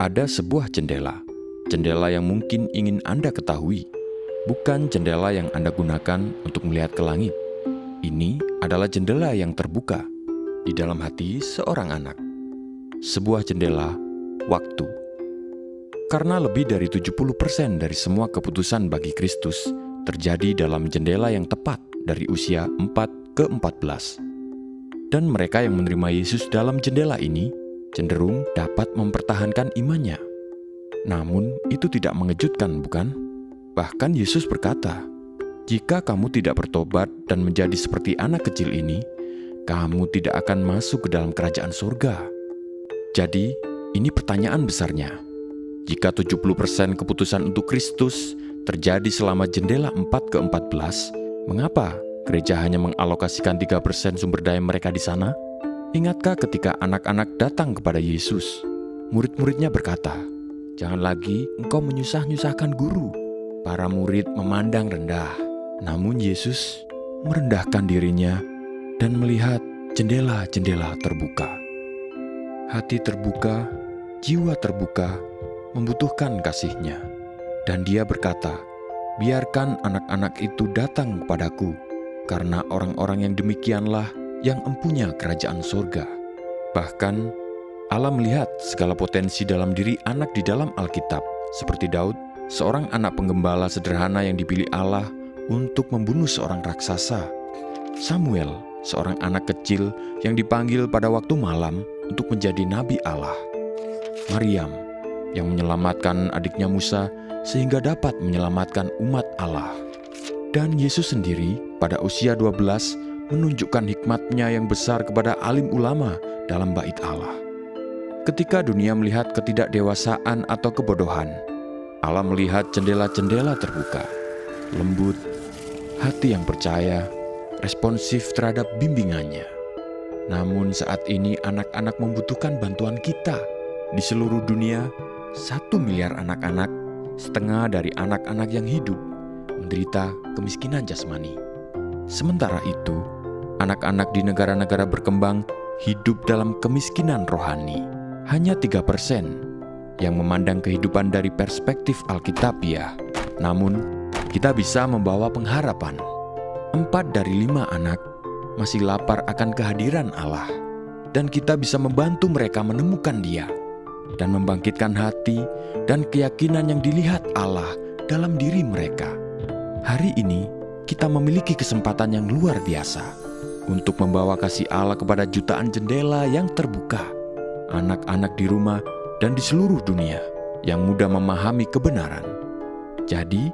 Ada sebuah jendela. Jendela yang mungkin ingin Anda ketahui, bukan jendela yang Anda gunakan untuk melihat ke langit. Ini adalah jendela yang terbuka di dalam hati seorang anak. Sebuah jendela waktu. Karena lebih dari 70% dari semua keputusan bagi Kristus terjadi dalam jendela yang tepat dari usia 4 ke 14. Dan mereka yang menerima Yesus dalam jendela ini cenderung dapat mempertahankan imannya. Namun itu tidak mengejutkan, bukan? Bahkan Yesus berkata, "Jika kamu tidak bertobat dan menjadi seperti anak kecil ini, kamu tidak akan masuk ke dalam kerajaan surga." Jadi, ini pertanyaan besarnya. Jika 70% keputusan untuk Kristus terjadi selama jendela 4 ke 14, mengapa gereja hanya mengalokasikan 3% sumber daya mereka di sana? Ingatkah ketika anak-anak datang kepada Yesus, murid-muridnya berkata, "Jangan lagi engkau menyusah-nyusahkan guru." Para murid memandang rendah. Namun Yesus merendahkan dirinya dan melihat jendela-jendela terbuka. Hati terbuka, jiwa terbuka, membutuhkan kasih-Nya. Dan Dia berkata, "Biarkan anak-anak itu datang kepadaku, karena orang-orang yang demikianlah yang empunya kerajaan surga." Bahkan Allah melihat segala potensi dalam diri anak di dalam Alkitab, seperti Daud, seorang anak penggembala sederhana yang dipilih Allah untuk membunuh seorang raksasa. Samuel, seorang anak kecil yang dipanggil pada waktu malam untuk menjadi nabi Allah. Maryam, yang menyelamatkan adiknya Musa sehingga dapat menyelamatkan umat Allah. Dan Yesus sendiri pada usia 12 menunjukkan hikmat-Nya yang besar kepada alim ulama dalam bait Allah. Ketika dunia melihat ketidakdewasaan atau kebodohan, Allah melihat jendela-jendela terbuka, lembut, hati yang percaya, responsif terhadap bimbingannya. Namun saat ini anak-anak membutuhkan bantuan kita. Di seluruh dunia, 1 miliar anak-anak, setengah dari anak-anak yang hidup, menderita kemiskinan jasmani. Sementara itu, anak-anak di negara-negara berkembang hidup dalam kemiskinan rohani. Hanya 3% yang memandang kehidupan dari perspektif Alkitabiah. Namun, kita bisa membawa pengharapan. 4 dari 5 anak masih lapar akan kehadiran Allah. Dan kita bisa membantu mereka menemukan Dia dan membangkitkan hati dan keyakinan yang dilihat Allah dalam diri mereka. Hari ini, kita memiliki kesempatan yang luar biasa untuk membawa kasih Allah kepada jutaan jendela yang terbuka, anak-anak di rumah dan di seluruh dunia yang mudah memahami kebenaran. Jadi,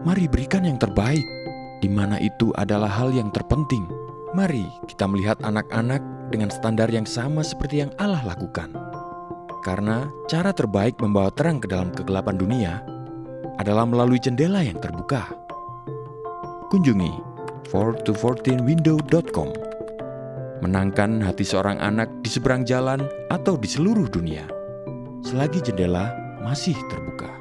mari berikan yang terbaik, di mana itu adalah hal yang terpenting. Mari kita melihat anak-anak dengan standar yang sama seperti yang Allah lakukan. Karena cara terbaik membawa terang ke dalam kegelapan dunia adalah melalui jendela yang terbuka. Kunjungi 4to14window.com. Menangkan hati seorang anak di seberang jalan atau di seluruh dunia, selagi jendela masih terbuka.